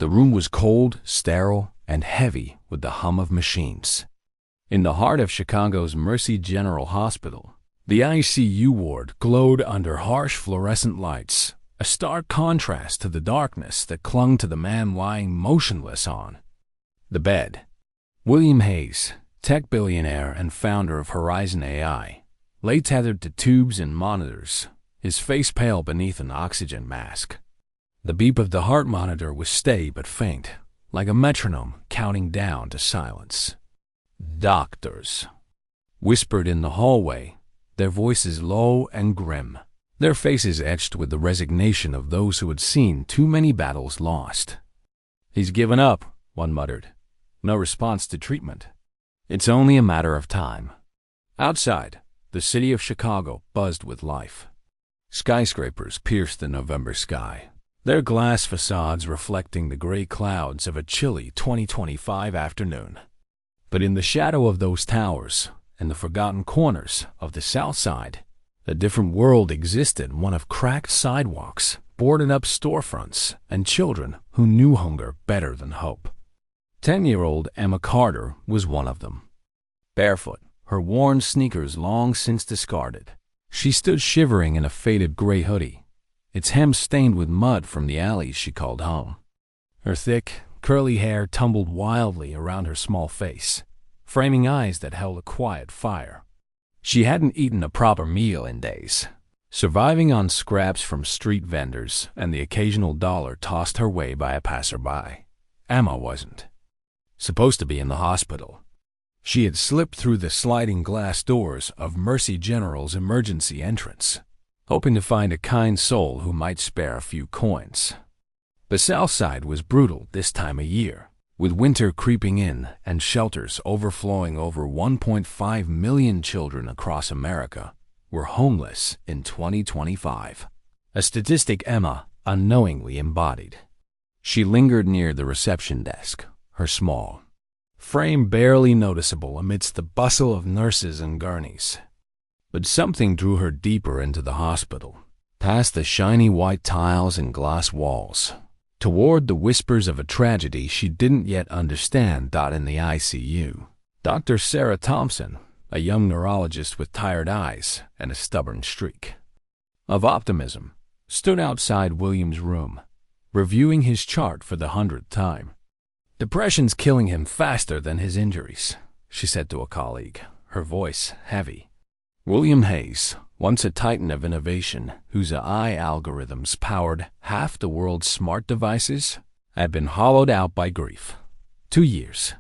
The room was cold, sterile, and heavy with the hum of machines. In the heart of Chicago's Mercy General Hospital, the ICU ward glowed under harsh fluorescent lights, a stark contrast to the darkness that clung to the man lying motionless on the bed. William Hayes, tech billionaire and founder of Horizon AI, lay tethered to tubes and monitors, his face pale beneath an oxygen mask. The beep of the heart monitor was steady but faint, like a metronome counting down to silence. "Doctors," whispered in the hallway, their voices low and grim, their faces etched with the resignation of those who had seen too many battles lost. "He's given up," one muttered. "No response to treatment. It's only a matter of time." Outside, the city of Chicago buzzed with life. Skyscrapers pierced the November sky, their glass facades reflecting the gray clouds of a chilly 2025 afternoon. But in the shadow of those towers, and the forgotten corners of the South Side, a different world existed, one of cracked sidewalks, boarded-up storefronts, and children who knew hunger better than hope. 10-year-old Emma Carter was one of them. Barefoot, her worn sneakers long since discarded, she stood shivering in a faded gray hoodie, its hem stained with mud from the alleys she called home. Her thick, curly hair tumbled wildly around her small face, framing eyes that held a quiet fire. She hadn't eaten a proper meal in days, surviving on scraps from street vendors and the occasional dollar tossed her way by a passerby. Emma wasn't supposed to be in the hospital. She had slipped through the sliding glass doors of Mercy General's emergency entrance, hoping to find a kind soul who might spare a few coins. The South Side was brutal this time of year, with winter creeping in and shelters overflowing. Over 1.5 million children across America were homeless in 2025, a statistic Emma unknowingly embodied. She lingered near the reception desk, her small frame barely noticeable amidst the bustle of nurses and gurneys. But something drew her deeper into the hospital, past the shiny white tiles and glass walls, toward the whispers of a tragedy she didn't yet understand. In the ICU, Dr. Sarah Thompson, a young neurologist with tired eyes and a stubborn streak of optimism, stood outside William's room, reviewing his chart for the 100th time. "Depression's killing him faster than his injuries," she said to a colleague, her voice heavy. William Hayes, once a titan of innovation whose AI algorithms powered half the world's smart devices, had been hollowed out by grief. 2 years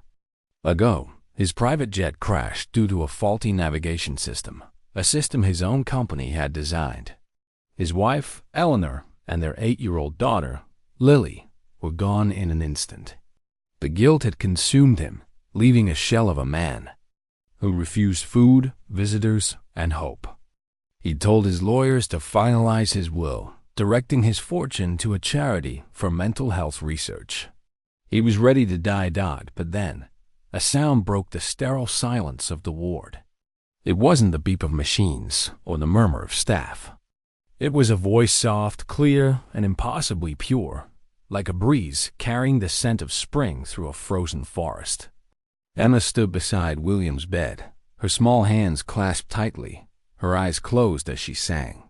ago, his private jet crashed due to a faulty navigation system, a system his own company had designed. His wife, Eleanor, and their 8-year-old daughter, Lily, were gone in an instant. The guilt had consumed him, leaving a shell of a man who refused food, visitors, and hope. He told his lawyers to finalize his will, directing his fortune to a charity for mental health research. He was ready to die, but then a sound broke the sterile silence of the ward. It wasn't the beep of machines or the murmur of staff. It was a voice soft, clear, and impossibly pure, like a breeze carrying the scent of spring through a frozen forest. Emma stood beside William's bed, her small hands clasped tightly, her eyes closed as she sang.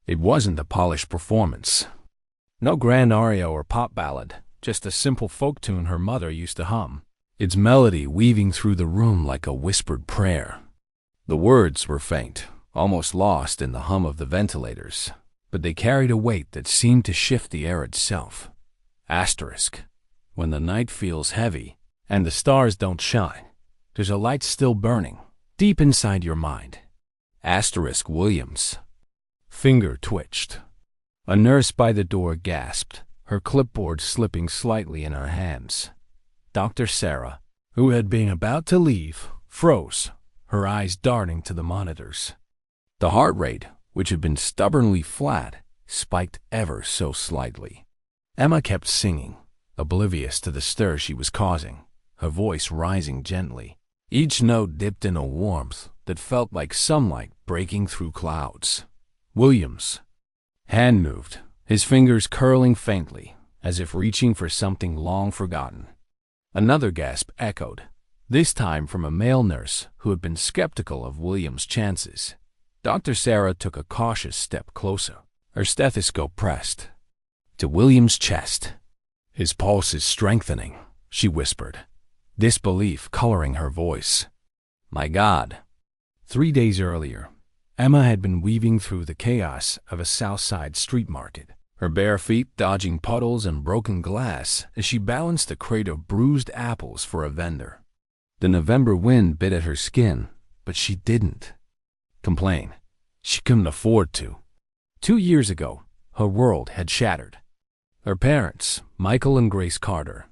It wasn't a polished performance. No grand aria or pop ballad, just a simple folk tune her mother used to hum, its melody weaving through the room like a whispered prayer. The words were faint, almost lost in the hum of the ventilators, but they carried a weight that seemed to shift the air itself. Asterisk. When the night feels heavy and the stars don't shine, there's a light still burning deep inside your mind. Asterisk Williams. Finger twitched. A nurse by the door gasped, her clipboard slipping slightly in her hands. Dr. Sarah, who had been about to leave, froze, her eyes darting to the monitors. The heart rate, which had been stubbornly flat, spiked ever so slightly. Emma kept singing, oblivious to the stir she was causing, her voice rising gently. Each note dipped in a warmth that felt like sunlight breaking through clouds. William's hand moved, his fingers curling faintly, as if reaching for something long forgotten. Another gasp echoed, this time from a male nurse who had been skeptical of William's chances. Dr. Sarah took a cautious step closer, her stethoscope pressed to William's chest. His pulse is strengthening, she whispered, disbelief coloring her voice. My God. 3 days earlier, Emma had been weaving through the chaos of a South Side street market, her bare feet dodging puddles and broken glass as she balanced a crate of bruised apples for a vendor. The November wind bit at her skin, but she didn't complain. She couldn't afford to. 2 years ago, her world had shattered. Her parents, Michael and Grace Carter,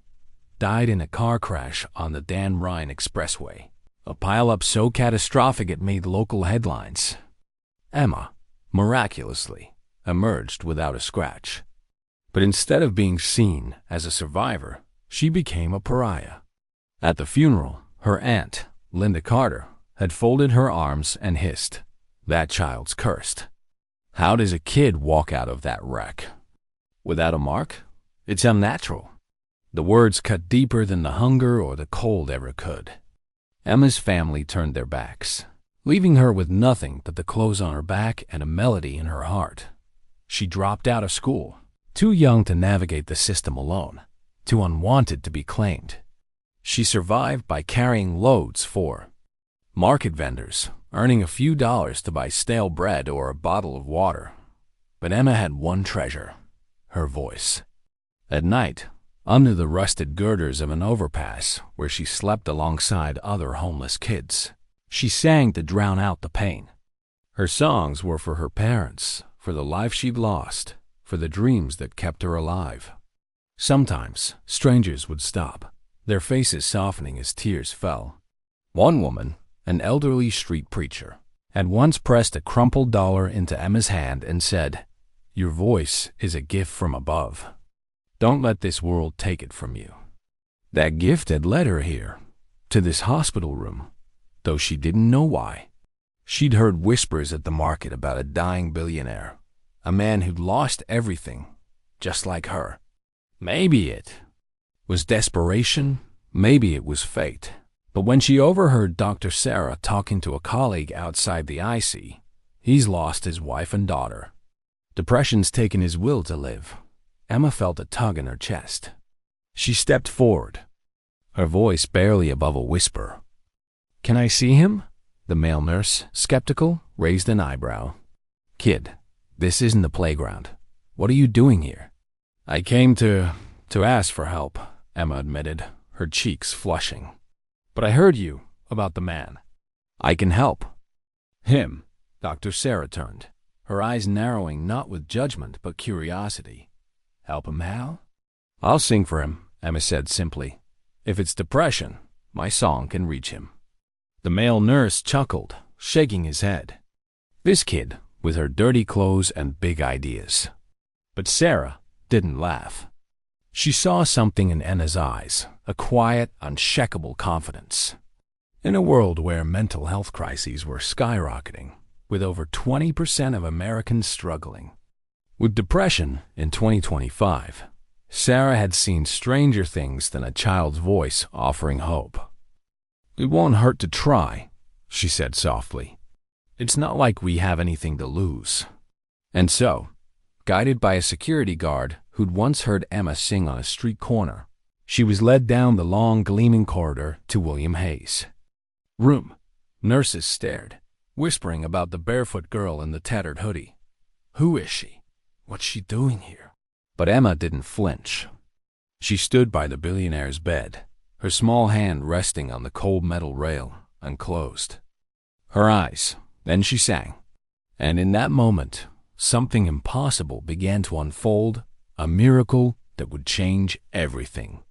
died in a car crash on the Dan Ryan Expressway, a pileup so catastrophic it made local headlines. Emma, miraculously, emerged without a scratch. But instead of being seen as a survivor, she became a pariah. At the funeral, her aunt, Linda Carter, had folded her arms and hissed, that child's cursed. How does a kid walk out of that wreck? Without a mark? It's unnatural. The words cut deeper than the hunger or the cold ever could. Emma's family turned their backs, leaving her with nothing but the clothes on her back and a melody in her heart. She dropped out of school, too young to navigate the system alone, too unwanted to be claimed. She survived by carrying loads for market vendors, earning a few dollars to buy stale bread or a bottle of water. But Emma had one treasure, her voice. At night, under the rusted girders of an overpass where she slept alongside other homeless kids, she sang to drown out the pain. Her songs were for her parents, for the life she'd lost, for the dreams that kept her alive. Sometimes, strangers would stop, their faces softening as tears fell. One woman, an elderly street preacher, had once pressed a crumpled dollar into Emma's hand and said, "Your voice is a gift from above. Don't let this world take it from you." That gift had led her here, to this hospital room, though she didn't know why. She'd heard whispers at the market about a dying billionaire, a man who'd lost everything, just like her. Maybe it was desperation, maybe it was fate. But when she overheard Dr. Sarah talking to a colleague outside the IC, he's lost his wife and daughter. Depression's taken his will to live. Emma felt a tug in her chest. She stepped forward, her voice barely above a whisper. "Can I see him?" The male nurse, skeptical, raised an eyebrow. "Kid, this isn't the playground. What are you doing here?" "I came to ask for help," Emma admitted, her cheeks flushing. "But I heard you about the man. I can help." Him, Dr. Sarah turned, her eyes narrowing not with judgment but curiosity. "Help him how?" "I'll sing for him," Emma said simply. "If it's depression, my song can reach him." The male nurse chuckled, shaking his head. This kid, with her dirty clothes and big ideas. But Sarah didn't laugh. She saw something in Emma's eyes, a quiet, unshakable confidence. In a world where mental health crises were skyrocketing, with over 20% of Americans struggling with depression in 2025, Sarah had seen stranger things than a child's voice offering hope. "It won't hurt to try," she said softly. "It's not like we have anything to lose." And so, guided by a security guard who'd once heard Emma sing on a street corner, she was led down the long, gleaming corridor to William Hayes' room. Nurses stared, whispering about the barefoot girl in the tattered hoodie. Who is she? What's she doing here? But Emma didn't flinch. She stood by the billionaire's bed, her small hand resting on the cold metal rail, unclosed. Her eyes, then she sang. And in that moment, something impossible began to unfold, a miracle that would change everything.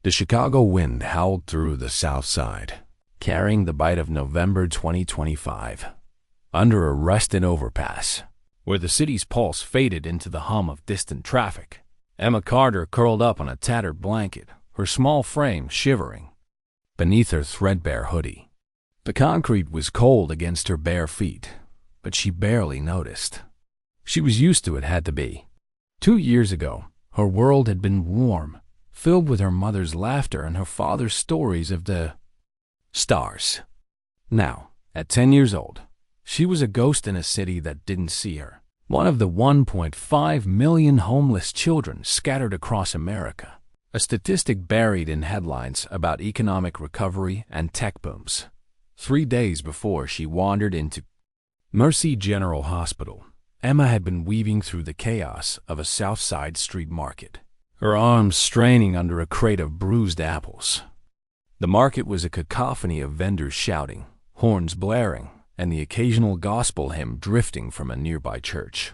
The Chicago wind howled through the South Side, carrying the bite of November 2025. Under a rusted overpass, where the city's pulse faded into the hum of distant traffic, Emma Carter curled up on a tattered blanket, her small frame shivering beneath her threadbare hoodie. The concrete was cold against her bare feet, but she barely noticed. She was used to it, had to be. 2 years ago, Her world had been warm, filled with her mother's laughter and her father's stories of the stars. Now, at 10 years old, she was a ghost in a city that didn't see her. One of the 1.5 million homeless children scattered across America. A statistic buried in headlines about economic recovery and tech booms. 3 days before she wandered into Mercy General Hospital, Emma had been weaving through the chaos of a South Side street market, her arms straining under a crate of bruised apples. The market was a cacophony of vendors shouting, horns blaring, and the occasional gospel hymn drifting from a nearby church.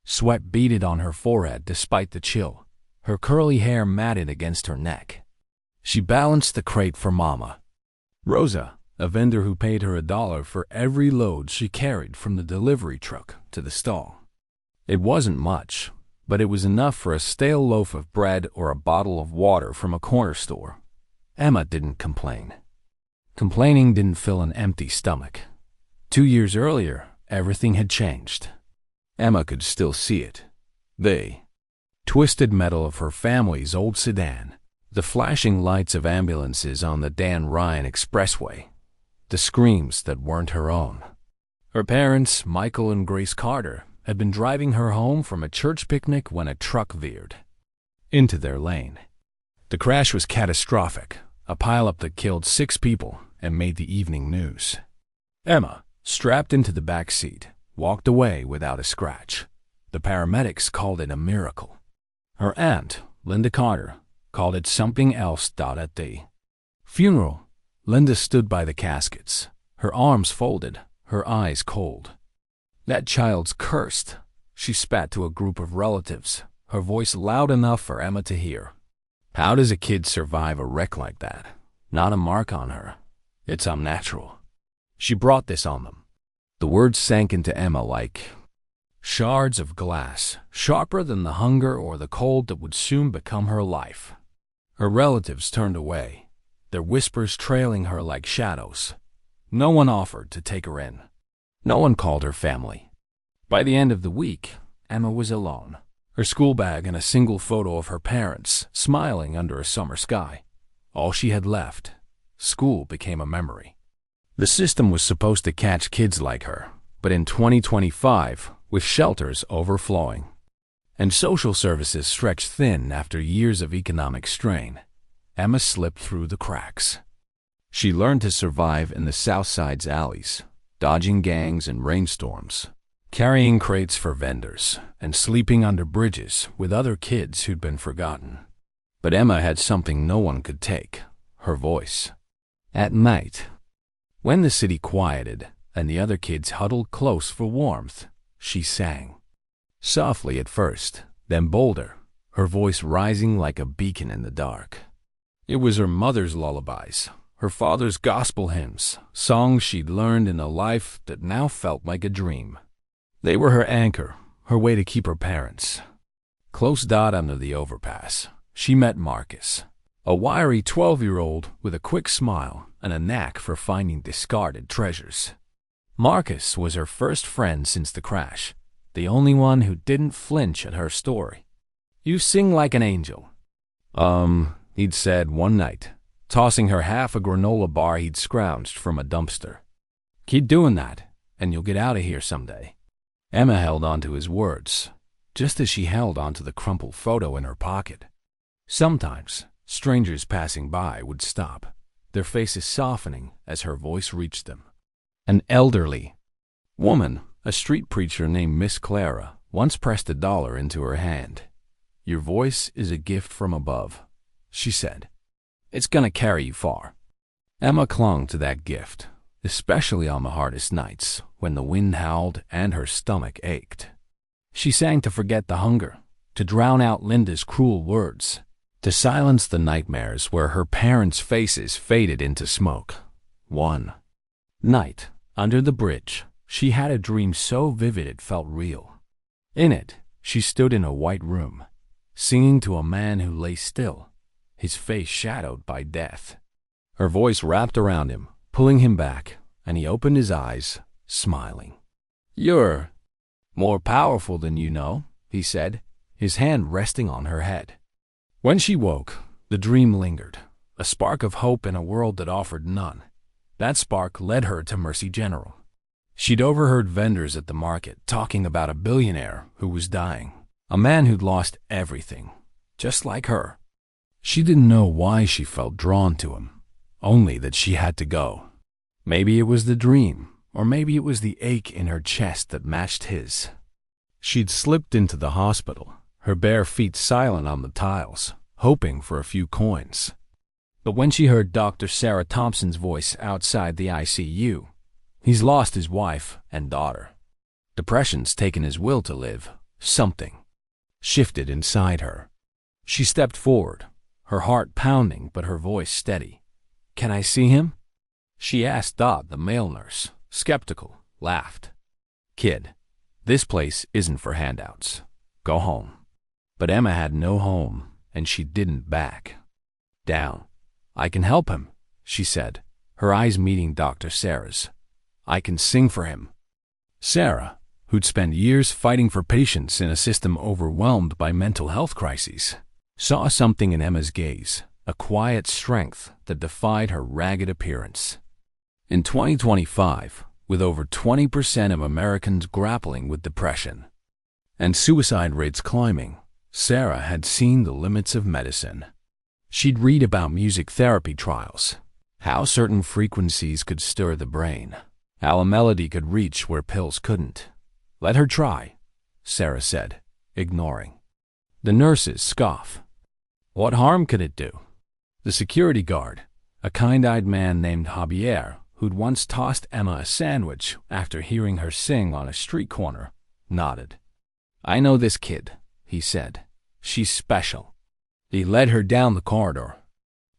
Sweat beaded on her forehead despite the chill, her curly hair matted against her neck. She balanced the crate for Mama, Rosa, a vendor who paid her $1 for every load she carried from the delivery truck to the stall. It wasn't much, but it was enough for a stale loaf of bread or a bottle of water from a corner store. Emma didn't complain. Complaining didn't fill an empty stomach. 2 years earlier, everything had changed. Emma could still see it. The twisted metal of her family's old sedan, the flashing lights of ambulances on the Dan Ryan Expressway, the screams that weren't her own. Her parents, Michael and Grace Carter, had been driving her home from a church picnic when a truck veered into their lane. The crash was catastrophic, a pileup that killed 6 people and made the evening news. Emma, strapped into the back seat, walked away without a scratch. The paramedics called it a miracle. Her aunt, Linda Carter, called it something else. At the funeral, Linda stood by the caskets, her arms folded, her eyes cold. "That child's cursed," she spat to a group of relatives, her voice loud enough for Emma to hear. "How does a kid survive a wreck like that? Not a mark on her. It's unnatural. She brought this on them." The words sank into Emma like shards of glass, sharper than the hunger or the cold that would soon become her life. Her relatives turned away, their whispers trailing her like shadows. No one offered to take her in. No one called her family. By the end of the week, Emma was alone, her school bag and a single photo of her parents smiling under a summer sky. All she had left. School became a memory. The system was supposed to catch kids like her, but in 2025, with shelters overflowing and social services stretched thin after years of economic strain, Emma slipped through the cracks. She learned to survive in the South Side's alleys, dodging gangs and rainstorms, carrying crates for vendors, and sleeping under bridges with other kids who'd been forgotten. But Emma had something no one could take, her voice. At night, when the city quieted and the other kids huddled close for warmth, she sang. Softly at first, then bolder, her voice rising like a beacon in the dark. It was her mother's lullabies, her father's gospel hymns, songs she'd learned in a life that now felt like a dream. They were her anchor, her way to keep her parents. Close under the overpass, she met Marcus, a wiry 12-year-old with a quick smile and a knack for finding discarded treasures. Marcus was her first friend since the crash, the only one who didn't flinch at her story. "You sing like an angel," he'd said one night, tossing her half a granola bar he'd scrounged from a dumpster. "Keep doing that, and you'll get out of here someday." Emma held on to his words, just as she held onto the crumpled photo in her pocket. Sometimes, strangers passing by would stop, their faces softening as her voice reached them. An elderly woman, a street preacher named Miss Clara, once pressed $1 into her hand. "Your voice is a gift from above," she said. "It's gonna carry you far." Emma clung to that gift, especially on the hardest nights when the wind howled and her stomach ached. She sang to forget the hunger, to drown out Linda's cruel words, to silence the nightmares where her parents' faces faded into smoke. One night, under the bridge, she had a dream so vivid it felt real. In it, she stood in a white room, singing to a man who lay still, his face shadowed by death. Her voice wrapped around him, pulling him back, and he opened his eyes, smiling. "You're more powerful than you know," he said, his hand resting on her head. When she woke, the dream lingered, a spark of hope in a world that offered none. That spark led her to Mercy General. She'd overheard vendors at the market talking about a billionaire who was dying, a man who'd lost everything, just like her. She didn't know why she felt drawn to him, only that she had to go. Maybe it was the dream, or maybe it was the ache in her chest that matched his. She'd slipped into the hospital, her bare feet silent on the tiles, hoping for a few coins. But when she heard Dr. Sarah Thompson's voice outside the ICU, he's lost his wife and daughter. Depression's taken his will to live. Something shifted inside her. She stepped forward, her heart pounding but her voice steady. "Can I see him?" She asked Dot, the male nurse, skeptical, laughed. "Kid, this place isn't for handouts. Go home." But Emma had no home, and she didn't back down. "I can help him," she said, her eyes meeting Dr. Sarah's. "I can sing for him." Sarah, who'd spent years fighting for patients in a system overwhelmed by mental health crises, saw something in Emma's gaze, a quiet strength that defied her ragged appearance. In 2025, with over 20% of Americans grappling with depression and suicide rates climbing, Sarah had seen the limits of medicine. She'd read about music therapy trials, how certain frequencies could stir the brain, how a melody could reach where pills couldn't. "Let her try," Sarah said, ignoring. The nurses scoff. What harm could it do? The security guard, a kind-eyed man named Javier, who'd once tossed Emma a sandwich after hearing her sing on a street corner, nodded. "I know this kid," he said. "She's special." He led her down the corridor,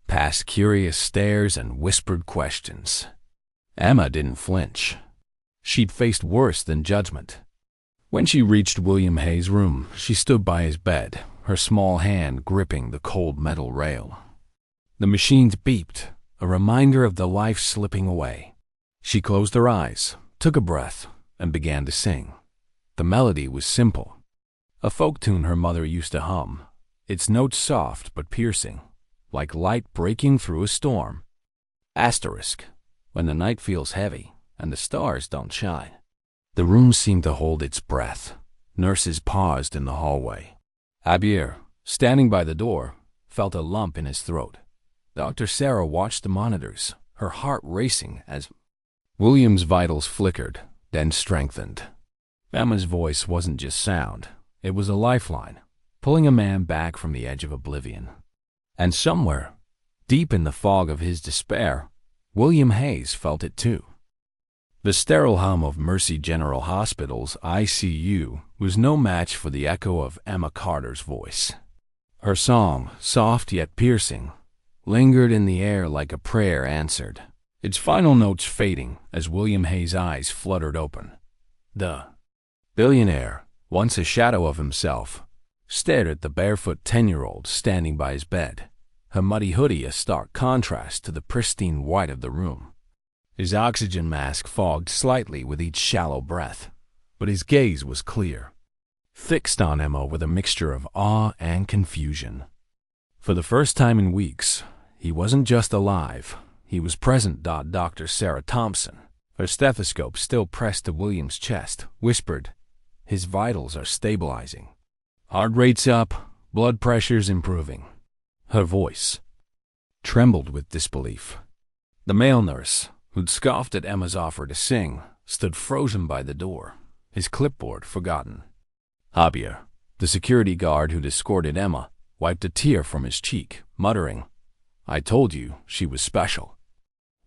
past curious stares and whispered questions. Emma didn't flinch. She'd faced worse than judgment. When she reached William Hayes' room, she stood by his bed, her small hand gripping the cold metal rail. The machines beeped, a reminder of the life slipping away. She closed her eyes, took a breath, and began to sing. The melody was simple, a folk tune her mother used to hum, its notes soft but piercing, like light breaking through a storm. Asterisk, when the night feels heavy and the stars don't shine. The room seemed to hold its breath. Nurses paused in the hallway. Javier, standing by the door, felt a lump in his throat. Dr. Sarah watched the monitors, her heart racing as William's vitals flickered, then strengthened. Emma's voice wasn't just sound, it was a lifeline, pulling a man back from the edge of oblivion. And somewhere, deep in the fog of his despair, William Hayes felt it too. The sterile hum of Mercy General Hospital's ICU was no match for the echo of Emma Carter's voice. Her song, soft yet piercing, lingered in the air like a prayer answered, its final notes fading as William Hayes' eyes fluttered open. The billionaire, once a shadow of himself, stared at the barefoot 10-year-old standing by his bed, her muddy hoodie a stark contrast to the pristine white of the room. His oxygen mask fogged slightly with each shallow breath, but his gaze was clear, fixed on Emma with a mixture of awe and confusion. For the first time in weeks, he wasn't just alive, he was present. Dr. Sarah Thompson, her stethoscope still pressed to William's chest, whispered, "His vitals are stabilizing. Heart rate's up, blood pressure's improving." Her voice trembled with disbelief. The male nurse, who'd scoffed at Emma's offer to sing, stood frozen by the door, his clipboard forgotten. Javier, the security guard who'd escorted Emma, wiped a tear from his cheek, muttering, "I told you she was special."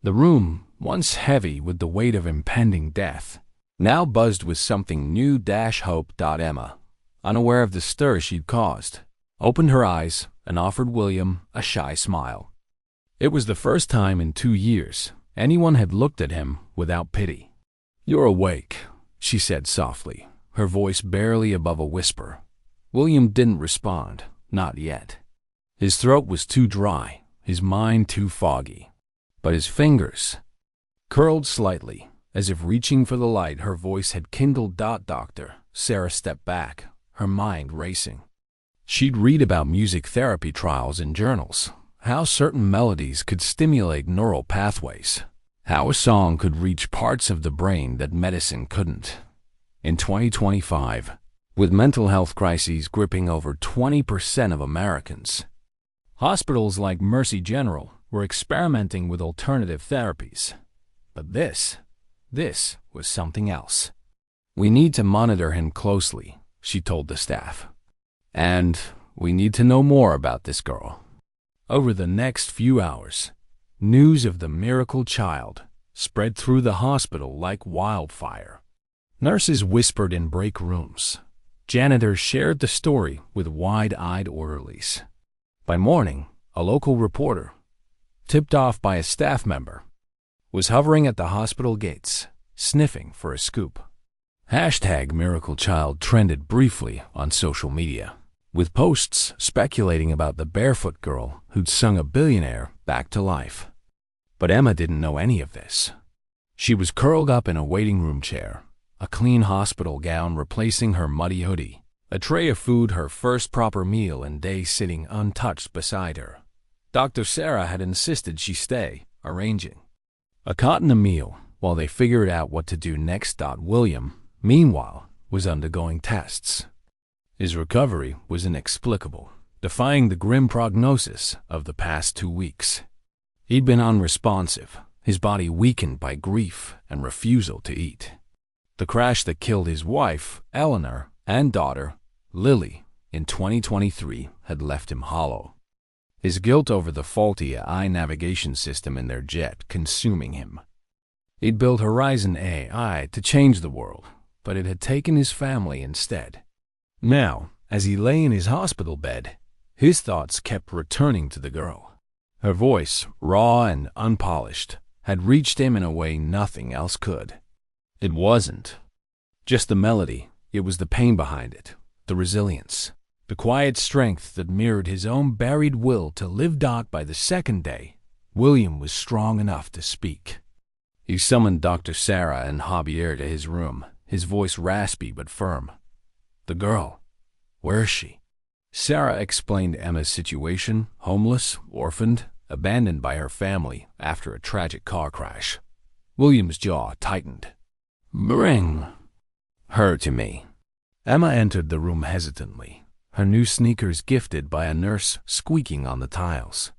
The room, once heavy with the weight of impending death, now buzzed with something new. Hope. Emma, unaware of the stir she'd caused, opened her eyes and offered William a shy smile. It was the first time in 2 years anyone had looked at him without pity. "You're awake," she said softly, her voice barely above a whisper. William didn't respond, not yet. His throat was too dry, his mind too foggy. But his fingers curled slightly, as if reaching for the light her voice had kindled. Doctor Sarah stepped back, her mind racing. She'd read about music therapy trials in journals, how certain melodies could stimulate neural pathways, how a song could reach parts of the brain that medicine couldn't. In 2025, with mental health crises gripping over 20% of Americans, hospitals like Mercy General were experimenting with alternative therapies. But this was something else. "We need to monitor him closely," she told the staff. "And we need to know more about this girl." Over the next few hours, news of the miracle child spread through the hospital like wildfire. Nurses whispered in break rooms. Janitors shared the story with wide-eyed orderlies. By morning, a local reporter, tipped off by a staff member, was hovering at the hospital gates, sniffing for a scoop. #MiracleChild trended briefly on social media, with posts speculating about the barefoot girl who'd sung a Billionaire back to life. But Emma didn't know any of this. She was curled up in a waiting room chair, a clean hospital gown replacing her muddy hoodie, a tray of food, her first proper meal in days, sitting untouched beside her. Dr. Sarah had insisted she stay, arranging a cot and a meal while they figured out what to do next. William, meanwhile, was undergoing tests. His recovery was inexplicable, defying the grim prognosis of the past 2 weeks. He'd been unresponsive, his body weakened by grief and refusal to eat. The crash that killed his wife, Eleanor, and daughter, Lily, in 2023 had left him hollow. His guilt over the faulty AI navigation system in their jet consuming him. He'd built Horizon AI to change the world, but it had taken his family instead. Now, as he lay in his hospital bed, his thoughts kept returning to the girl. Her voice, raw and unpolished, had reached him in a way nothing else could. It wasn't just the melody, it was the pain behind it, the resilience, the quiet strength that mirrored his own buried will to live. By the second day, William was strong enough to speak. He summoned Dr. Sarah and Javier to his room, his voice raspy but firm. "The girl, where is she?" Sarah explained Emma's situation: homeless, orphaned, abandoned by her family after a tragic car crash. William's jaw tightened. "Bring her to me." Emma entered the room hesitantly, her new sneakers gifted by a nurse squeaking on the tiles.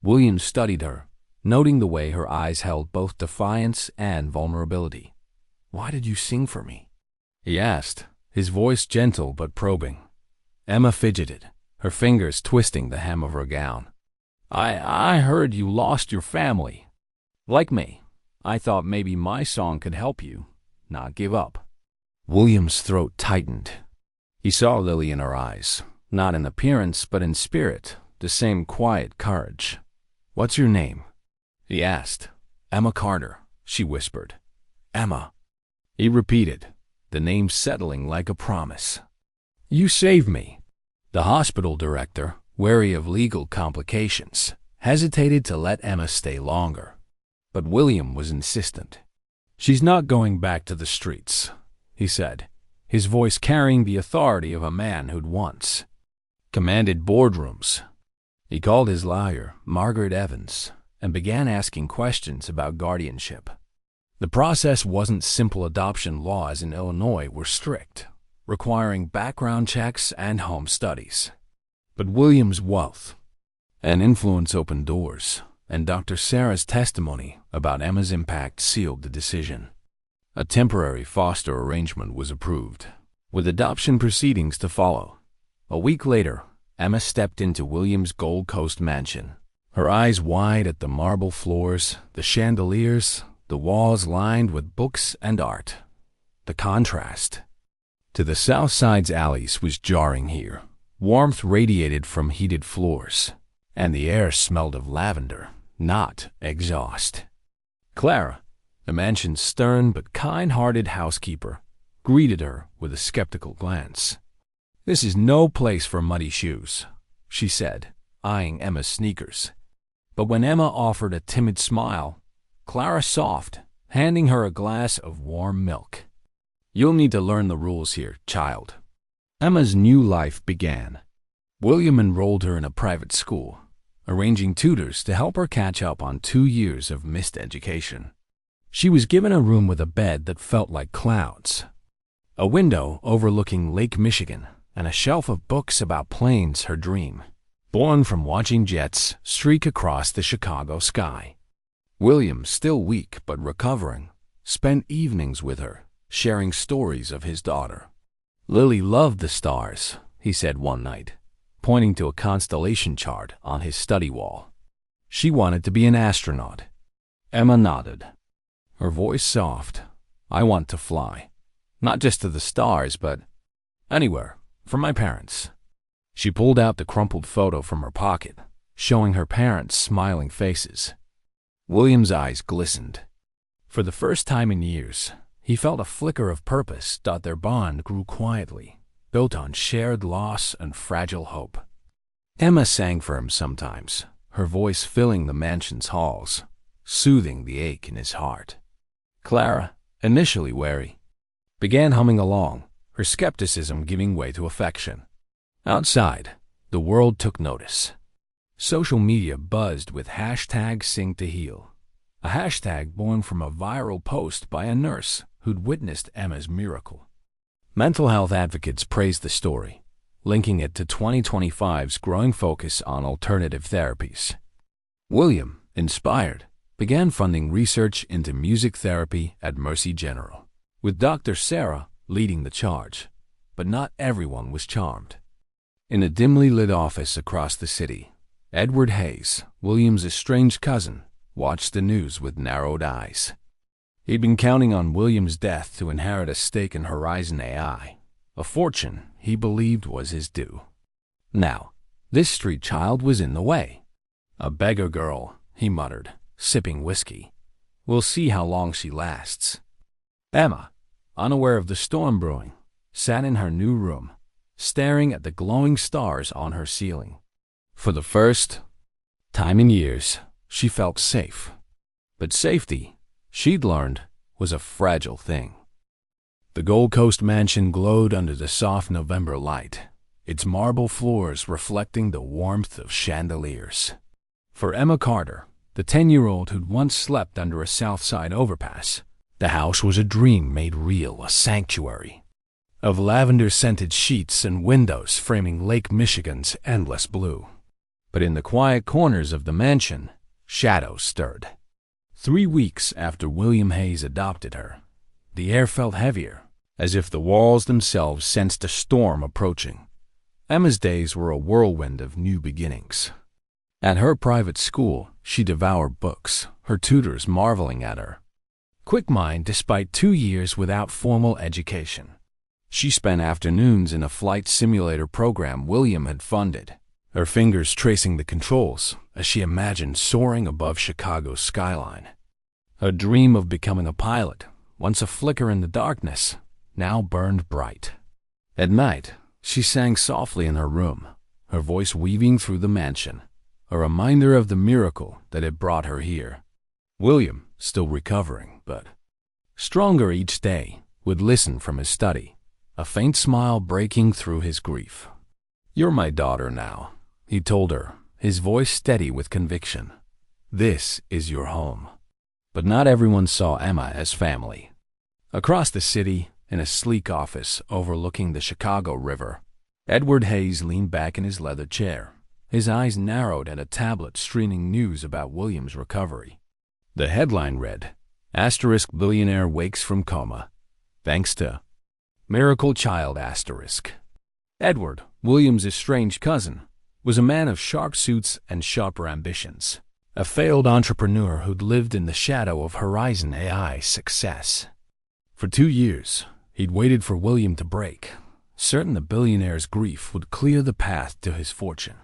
William studied her, noting the way her eyes held both defiance and vulnerability. "Why did you sing for me?" he asked, his voice gentle but probing. Emma fidgeted, her fingers twisting the hem of her gown. I heard you lost your family. Like me, I thought maybe my song could help you not give up." William's throat tightened. He saw Lily in her eyes, not in appearance but in spirit, the same quiet courage. "What's your name?" he asked. "Emma Carter," she whispered. "Emma," he repeated, the name settling like a promise. "You saved me." The hospital director, wary of legal complications, hesitated to let Emma stay longer. But William was insistent. "She's not going back to the streets," he said, his voice carrying the authority of a man who'd once commanded boardrooms. He called his lawyer, Margaret Evans, and began asking questions about guardianship. The process wasn't simple. Adoption laws in Illinois were strict, requiring background checks and home studies. But William's wealth and influence opened doors, and Dr. Sarah's testimony about Emma's impact sealed the decision. A temporary foster arrangement was approved, with adoption proceedings to follow. A week later, Emma stepped into William's Gold Coast mansion, her eyes wide at the marble floors, the chandeliers, the walls lined with books and art. The contrast to the South Side's alleys was jarring here. Warmth radiated from heated floors, and the air smelled of lavender, not exhaust. Clara, the mansion's stern but kind-hearted housekeeper, greeted her with a skeptical glance. "This is no place for muddy shoes," she said, eyeing Emma's sneakers. But when Emma offered a timid smile, Clara softhed, handing her a glass of warm milk. "You'll need to learn the rules here, child." Emma's new life began. William enrolled her in a private school, arranging tutors to help her catch up on 2 years of missed education. She was given a room with a bed that felt like clouds, a window overlooking Lake Michigan, and a shelf of books about planes, her dream, born from watching jets streak across the Chicago sky. William, still weak but recovering, spent evenings with her, sharing stories of his daughter. "Lily loved the stars," he said one night, pointing to a constellation chart on his study wall. "She wanted to be an astronaut." Emma nodded, her voice soft. "I want to fly, not just to the stars, but anywhere, for my parents." She pulled out the crumpled photo from her pocket, showing her parents' smiling faces. William's eyes glistened. For the first time in years, he felt a flicker of purpose. Their bond grew quietly, built on shared loss and fragile hope. Emma sang for him sometimes, her voice filling the mansion's halls, soothing the ache in his heart. Clara, initially wary, began humming along, her skepticism giving way to affection. Outside, the world took notice. Social media buzzed with #SingToHeal, a hashtag born from a viral post by a nurse who'd witnessed Emma's miracle. Mental health advocates praised the story, linking it to 2025's growing focus on alternative therapies. William, inspired, began funding research into music therapy at Mercy General, with Dr. Sarah leading the charge. But not everyone was charmed. In a dimly lit office across the city, Edward Hayes, William's estranged cousin, watched the news with narrowed eyes. He'd been counting on William's death to inherit a stake in Horizon AI, a fortune he believed was his due. Now, this street child was in the way. "A beggar girl," he muttered, sipping whiskey. "We'll see how long she lasts." Emma, unaware of the storm brewing, sat in her new room, staring at the glowing stars on her ceiling. For the first time in years, she felt safe. But safety, she'd learned, was a fragile thing. The Gold Coast mansion glowed under the soft November light, its marble floors reflecting the warmth of chandeliers. For Emma Carter, the 10-year-old who'd once slept under a South Side overpass, the house was a dream made real, a sanctuary of lavender-scented sheets and windows framing Lake Michigan's endless blue. But in the quiet corners of the mansion, shadows stirred. 3 weeks after William Hayes adopted her, the air felt heavier, as if the walls themselves sensed a storm approaching. Emma's days were a whirlwind of new beginnings. At her private school, she devoured books, her tutors marveling at her quick mind despite 2 years without formal education. She spent afternoons in a flight simulator program William had funded, her fingers tracing the controls as she imagined soaring above Chicago's skyline. Her dream of becoming a pilot, once a flicker in the darkness, now burned bright. At night, she sang softly in her room, her voice weaving through the mansion, a reminder of the miracle that had brought her here. William, still recovering, but stronger each day, would listen from his study, a faint smile breaking through his grief. "You're my daughter now," he told her, his voice steady with conviction. "This is your home." But not everyone saw Emma as family. Across the city, in a sleek office overlooking the Chicago River, Edward Hayes leaned back in his leather chair, his eyes narrowed at a tablet streaming news about William's recovery. The headline read, "Billionaire wakes from coma, thanks to miracle child ". Edward, William's estranged cousin, was a man of sharp suits and sharper ambitions, a failed entrepreneur who'd lived in the shadow of Horizon AI's success. For 2 years, he'd waited for William to break, certain the billionaire's grief would clear the path to his fortune.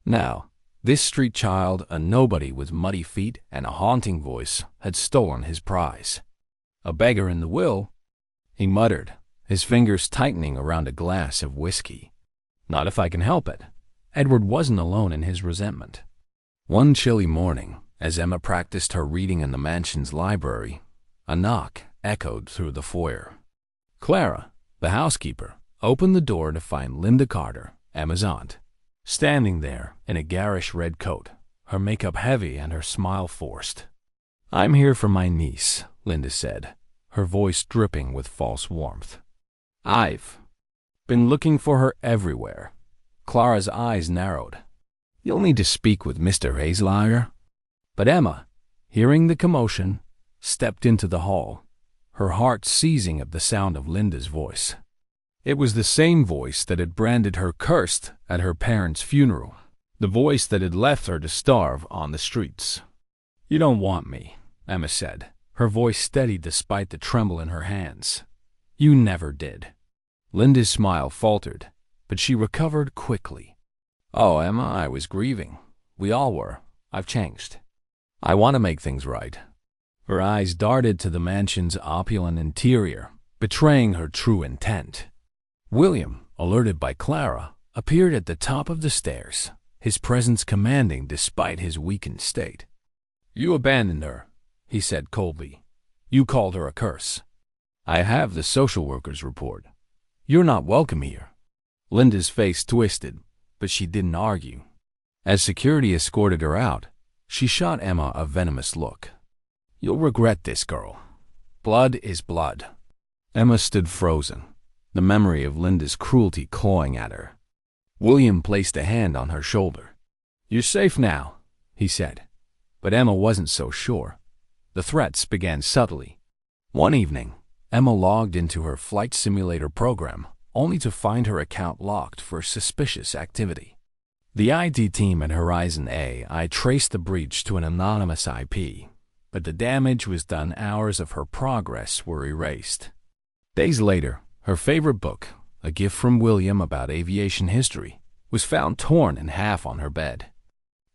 Now, this street child, a nobody with muddy feet and a haunting voice, had stolen his prize. "A beggar in the will," he muttered, his fingers tightening around a glass of whiskey. "Not if I can help it." Edward wasn't alone in his resentment. One chilly morning, as Emma practiced her reading in the mansion's library, a knock echoed through the foyer. Clara, the housekeeper, opened the door to find Linda Carter, Emma's aunt. standing there in a garish red coat, her makeup heavy and her smile forced. "I'm here for my niece," Linda said, her voice dripping with false warmth. "I've been looking for her everywhere." Clara's eyes narrowed. "You'll need to speak with Mr. Hazelager." But Emma, hearing the commotion, stepped into the hall, her heart seizing at the sound of Linda's voice. It was the same voice that had branded her cursed at her parents' funeral, the voice that had left her to starve on the streets. "You don't want me," Emma said, her voice steady despite the tremble in her hands. "You never did." Linda's smile faltered, but she recovered quickly. "Oh, Emma, I was grieving. We all were. I've changed. I want to make things right." Her eyes darted to the mansion's opulent interior, betraying her true intent. William, alerted by Clara, appeared at the top of the stairs, his presence commanding despite his weakened state. "You abandoned her," he said coldly. "You called her a curse. I have the social worker's report. You're not welcome here." Linda's face twisted, but she didn't argue. As security escorted her out, she shot Emma a venomous look. "You'll regret this, girl. Blood is blood." Emma stood frozen, the memory of Linda's cruelty clawing at her. William placed a hand on her shoulder. "You're safe now," he said. But Emma wasn't so sure. The threats began subtly. One evening, Emma logged into her flight simulator program, only to find her account locked for suspicious activity. The IT team at Horizon AI traced the breach to an anonymous IP, but the damage was done. Hours of her progress were erased. Days later, her favorite book, a gift from William about aviation history, was found torn in half on her bed.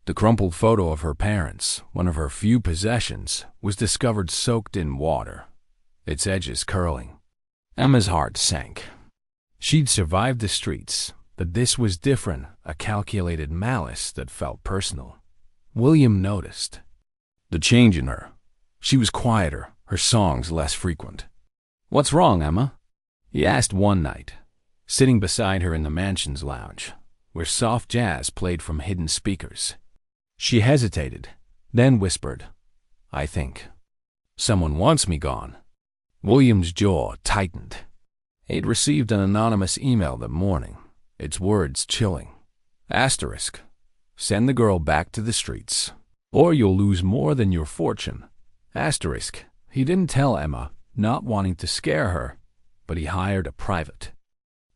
The crumpled photo of her parents, one of her few possessions, was discovered soaked in water, its edges curling. Emma's heart sank. She'd survived the streets, but this was different, a calculated malice that felt personal. William noticed the change in her. She was quieter, her songs less frequent. "What's wrong, Emma?" he asked one night, sitting beside her in the mansion's lounge, where soft jazz played from hidden speakers. She hesitated, then whispered, "I think someone wants me gone." William's jaw tightened. He'd received an anonymous email that morning, its words chilling. Asterisk. "Send the girl back to the streets, or you'll lose more than your fortune." Asterisk. He didn't tell Emma, not wanting to scare her, but he hired a private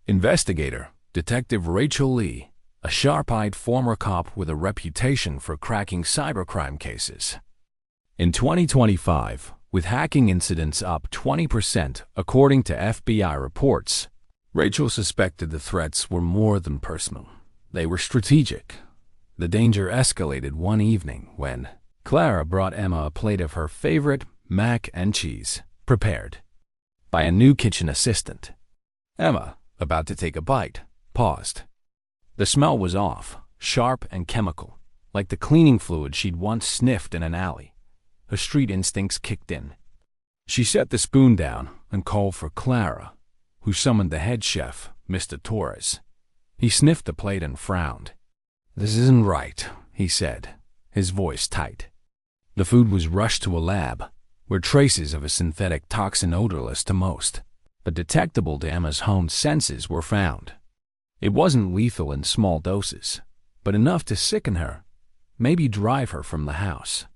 investigator, Detective Rachel Lee, a sharp-eyed former cop with a reputation for cracking cybercrime cases. In 2025, with hacking incidents up 20% according to FBI reports, Rachel suspected the threats were more than personal. They were strategic. The danger escalated one evening when Clara brought Emma a plate of her favorite mac and cheese, prepared by a new kitchen assistant. Emma, about to take a bite, paused. The smell was off, sharp and chemical, like the cleaning fluid she'd once sniffed in an alley. Her street instincts kicked in. She set the spoon down and called for Clara, who summoned the head chef, Mr. Torres. He sniffed the plate and frowned. "This isn't right," he said, his voice tight. The food was rushed to a lab, where traces of a synthetic toxin odorless to most, but detectable to Emma's honed senses were found. It wasn't lethal in small doses, but enough to sicken her, maybe drive her from the house.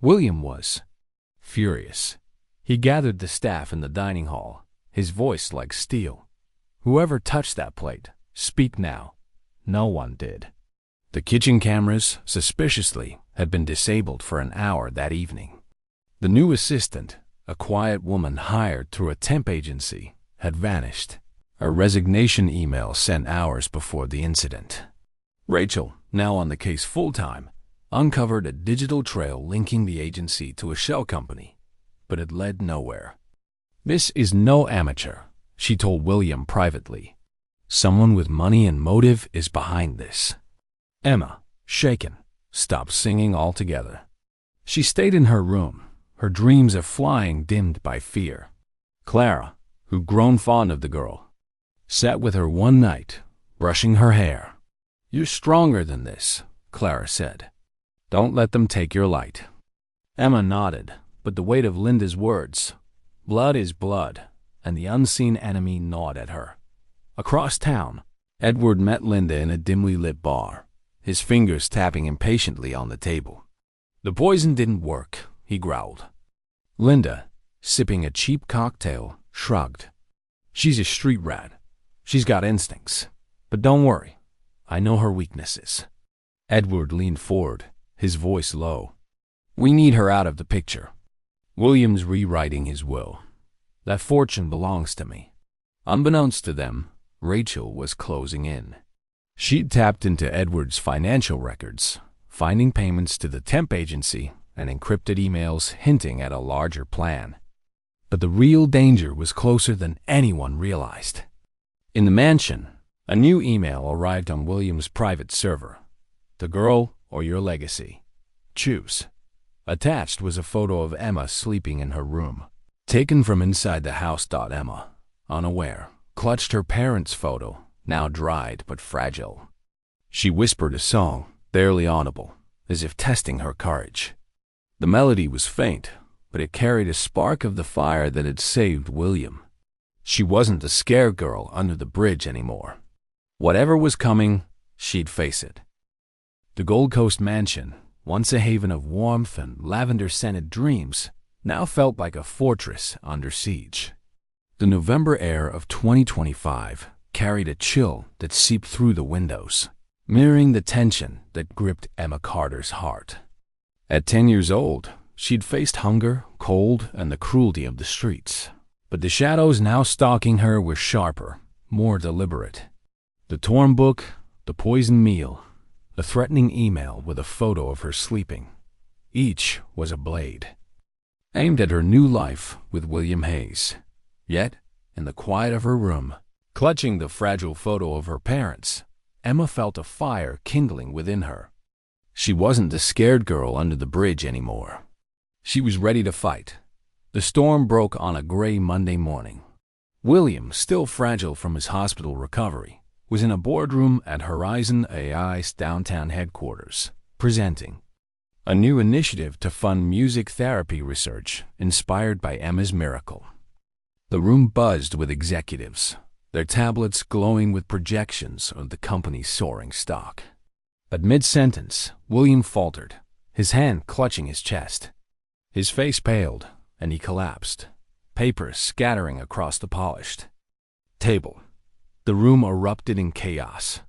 William was furious. He gathered the staff in the dining hall, his voice like steel. "Whoever touched that plate, speak now." No one did. The kitchen cameras, suspiciously, had been disabled for an hour that evening. The new assistant, a quiet woman hired through a temp agency, had vanished. A resignation email sent hours before the incident. Rachel, now on the case full-time, uncovered a digital trail linking the agency to a shell company, but it led nowhere. "This is no amateur," she told William privately. "Someone with money and motive is behind this." Emma, shaken, stopped singing altogether. She stayed in her room, her dreams of flying dimmed by fear. Clara, who'd grown fond of the girl, sat with her one night, brushing her hair. "You're stronger than this," Clara said. "Don't let them take your light." Emma nodded, but the weight of Linda's words, blood is blood, and the unseen enemy gnawed at her. Across town, Edward met Linda in a dimly lit bar, his fingers tapping impatiently on the table. "The poison didn't work," he growled. Linda, sipping a cheap cocktail, shrugged. "She's a street rat. She's got instincts. But don't worry, I know her weaknesses." Edward leaned forward, his voice low. "We need her out of the picture. William's rewriting his will. That fortune belongs to me." Unbeknownst to them, Rachel was closing in. She'd tapped into Edward's financial records, finding payments to the temp agency and encrypted emails hinting at a larger plan. But the real danger was closer than anyone realized. In the mansion, a new email arrived on William's private server. "The girl or your legacy. Choose." Attached was a photo of Emma sleeping in her room. Taken from inside the house. Emma, unaware, clutched her parents' photo, now dried but fragile. She whispered a song, barely audible, as if testing her courage. The melody was faint, but it carried a spark of the fire that had saved William. She wasn't the scared girl under the bridge anymore. Whatever was coming, she'd face it. The Gold Coast mansion, once a haven of warmth and lavender-scented dreams, now felt like a fortress under siege. The November air of 2025 carried a chill that seeped through the windows, mirroring the tension that gripped Emma Carter's heart. At 10 years old, she'd faced hunger, cold, and the cruelty of the streets. But the shadows now stalking her were sharper, more deliberate. The torn book, the poisoned meal, a threatening email with a photo of her sleeping. Each was a blade, aimed at her new life with William Hayes. Yet, in the quiet of her room, clutching the fragile photo of her parents, Emma felt a fire kindling within her. She wasn't the scared girl under the bridge anymore. She was ready to fight. The storm broke on a gray Monday morning. William, still fragile from his hospital recovery, was in a boardroom at Horizon AI's downtown headquarters, presenting a new initiative to fund music therapy research inspired by Emma's miracle. The room buzzed with executives, their tablets glowing with projections of the company's soaring stock. But mid-sentence, William faltered, his hand clutching his chest. His face paled, and he collapsed, papers scattering across the polished table. The room erupted in chaos.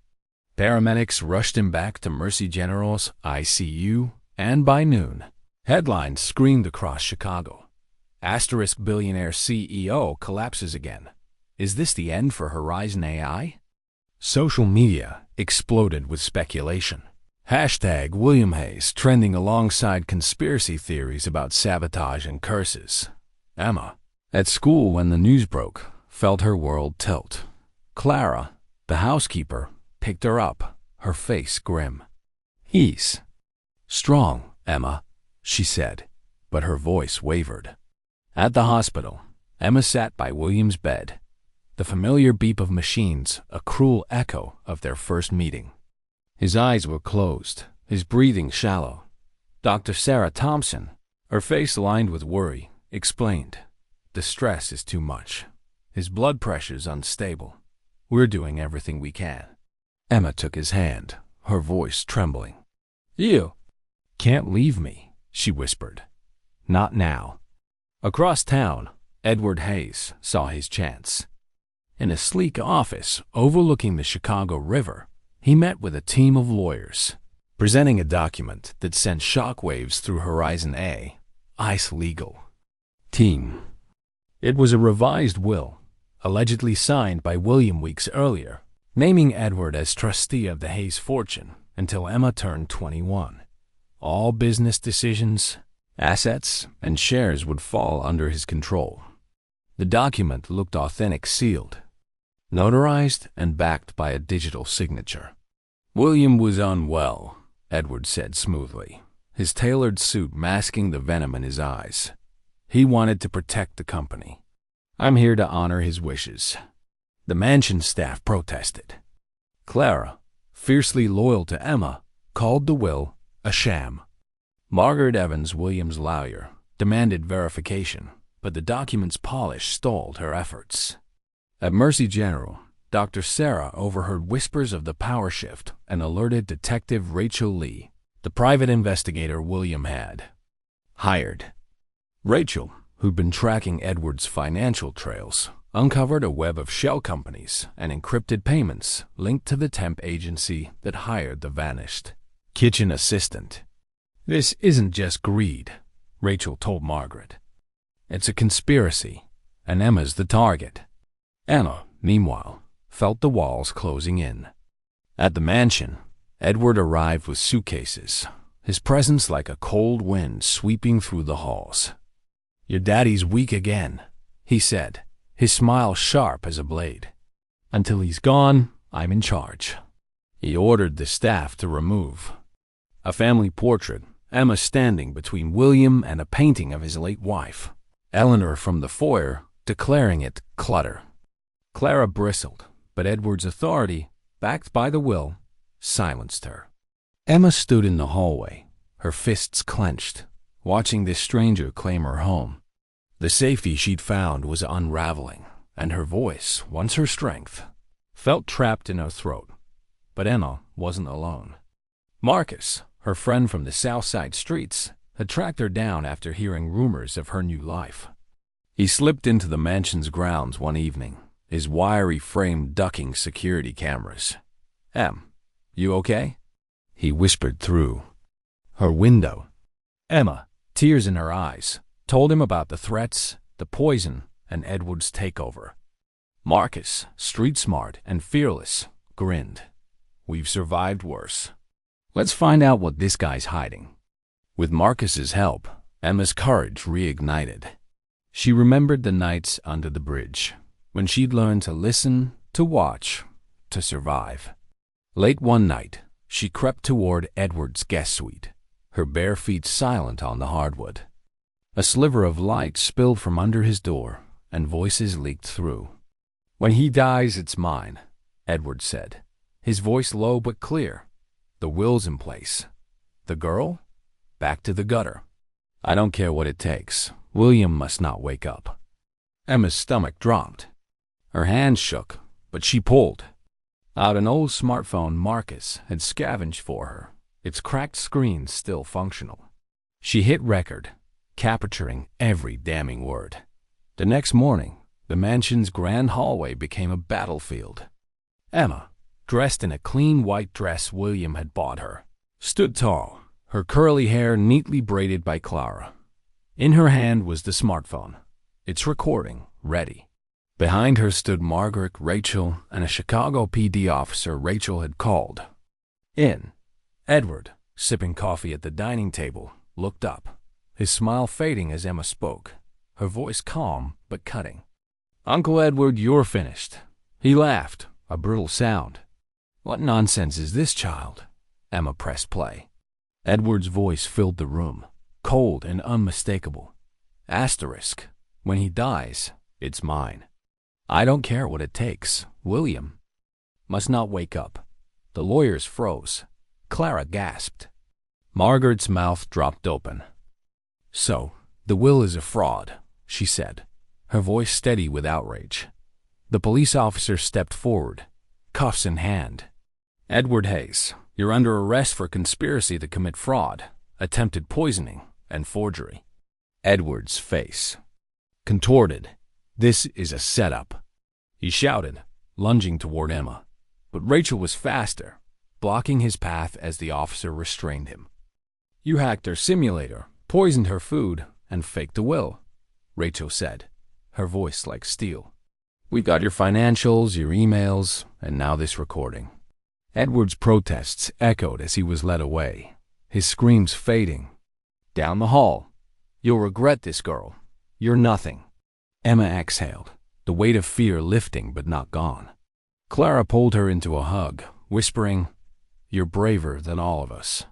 Paramedics rushed him back to Mercy General's ICU, and by noon, headlines screamed across Chicago. Billionaire CEO collapses again. Is this the end for Horizon AI? Social media exploded with speculation. Hashtag William Hayes trending alongside conspiracy theories about sabotage and curses. Emma, at school when the news broke, felt her world tilt. Clara, the housekeeper, picked her up, her face grim. "He's strong, Emma," she said, but her voice wavered. At the hospital, Emma sat by William's bed, the familiar beep of machines a cruel echo of their first meeting. His eyes were closed, his breathing shallow. Dr. Sarah Thompson, her face lined with worry, explained, "The stress is too much. His blood pressure's unstable. We're doing everything we can." Emma took his hand, her voice trembling. "You can't leave me," she whispered. "Not now." Across town, Edward Hayes saw his chance. In a sleek office overlooking the Chicago River, he met with a team of lawyers, presenting a document that sent shockwaves through Horizon AI's legal team. It was a revised will, allegedly signed by William weeks earlier, naming Edward as trustee of the Hayes fortune until Emma turned 21. All business decisions, assets, and shares would fall under his control. The document looked authentic, sealed, notarized, and backed by a digital signature. William was unwell, Edward said smoothly, his tailored suit masking the venom in his eyes. He wanted to protect the company. I'm here to honor his wishes. The mansion staff protested. Clara, fiercely loyal to Emma, called the will a sham. Margaret Evans, William's lawyer, demanded verification, but the document's polish stalled her efforts. At Mercy General, Dr. Sarah overheard whispers of the power shift and alerted Detective Rachel Lee, the private investigator William had hired. Rachel, who'd been tracking Edward's financial trails, uncovered a web of shell companies and encrypted payments linked to the temp agency that hired the vanished kitchen assistant. "This isn't just greed," Rachel told Margaret. "It's a conspiracy, and Emma's the target." Emma, meanwhile, felt the walls closing in. At the mansion, Edward arrived with suitcases, his presence like a cold wind sweeping through the halls. "Your daddy's weak again," he said, his smile sharp as a blade. "Until he's gone, I'm in charge." He ordered the staff to remove a family portrait, Emma standing between William and a painting of his late wife, Eleanor from the foyer, declaring it clutter. Clara bristled, but Edward's authority, backed by the will, silenced her. Emma stood in the hallway, her fists clenched, watching this stranger claim her home. The safety she'd found was unraveling, and her voice, once her strength, felt trapped in her throat. But Emma wasn't alone. Marcus, her friend from the South Side streets, had tracked her down after hearing rumors of her new life. He slipped into the mansion's grounds one evening, his wiry frame ducking security cameras. "Em, you okay?" he whispered through her window. Emma, tears in her eyes, told him about the threats, the poison, and Edward's takeover. Marcus, street smart and fearless, grinned. "We've survived worse. Let's find out what this guy's hiding." With Marcus's help, Emma's courage reignited. She remembered the nights under the bridge, when she'd learned to listen, to watch, to survive. Late one night, she crept toward Edward's guest suite, her bare feet silent on the hardwood. A sliver of light spilled from under his door, and voices leaked through. "When he dies, it's mine," Edward said, his voice low but clear. "The will's in place. The girl? Back to the gutter. I don't care what it takes. William must not wake up." Emma's stomach dropped. Her hands shook, but she pulled out an old smartphone Marcus had scavenged for her, its cracked screen still functional. She hit record, capturing every damning word. The next morning, the mansion's grand hallway became a battlefield. Emma, dressed in a clean white dress William had bought her, stood tall, her curly hair neatly braided by Clara. In her hand was the smartphone, its recording ready. Behind her stood Margaret, Rachel, and a Chicago PD officer Rachel had called in. Edward, sipping coffee at the dining table, looked up, his smile fading as Emma spoke, her voice calm but cutting. "Uncle Edward, you're finished." He laughed, a brutal sound. "What nonsense is this, child?" Emma pressed play. Edward's voice filled the room, cold and unmistakable. "Asterisk. When he dies, it's mine. I don't care what it takes. William must not wake up." The lawyers froze. Clara gasped. Margaret's mouth dropped open. "So, the will is a fraud," she said, her voice steady with outrage. The police officer stepped forward, cuffs in hand. "Edward Hayes, you're under arrest for conspiracy to commit fraud, attempted poisoning, and forgery." Edward's face contorted. "This is a setup," he shouted, lunging toward Emma. But Rachel was faster, blocking his path as the officer restrained him. "You hacked her simulator, poisoned her food, and faked the will," Rachel said, her voice like steel. "We've got your financials, your emails, and now this recording." Edward's protests echoed as he was led away, his screams fading. Down the hall, "You'll regret this, girl. You're nothing." Emma exhaled, the weight of fear lifting but not gone. Clara pulled her into a hug, whispering, "You're braver than all of us."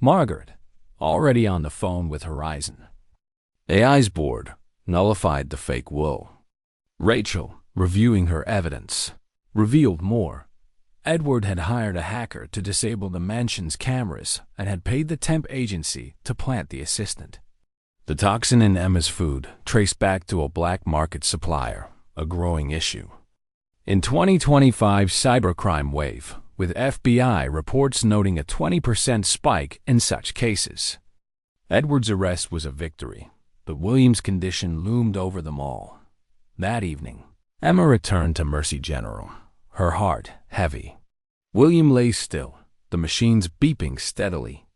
Margaret, already on the phone with Horizon. AI's board nullified the fake will. Rachel, reviewing her evidence, revealed more. Edward had hired a hacker to disable the mansion's cameras and had paid the temp agency to plant the assistant. The toxin in Emma's food traced back to a black market supplier, a growing issue. In 2025 cybercrime wave, with FBI reports noting a 20% spike in such cases. Edward's arrest was a victory, but William's condition loomed over them all. That evening, Emma returned to Mercy General, her heart heavy. William lay still, the machines beeping steadily.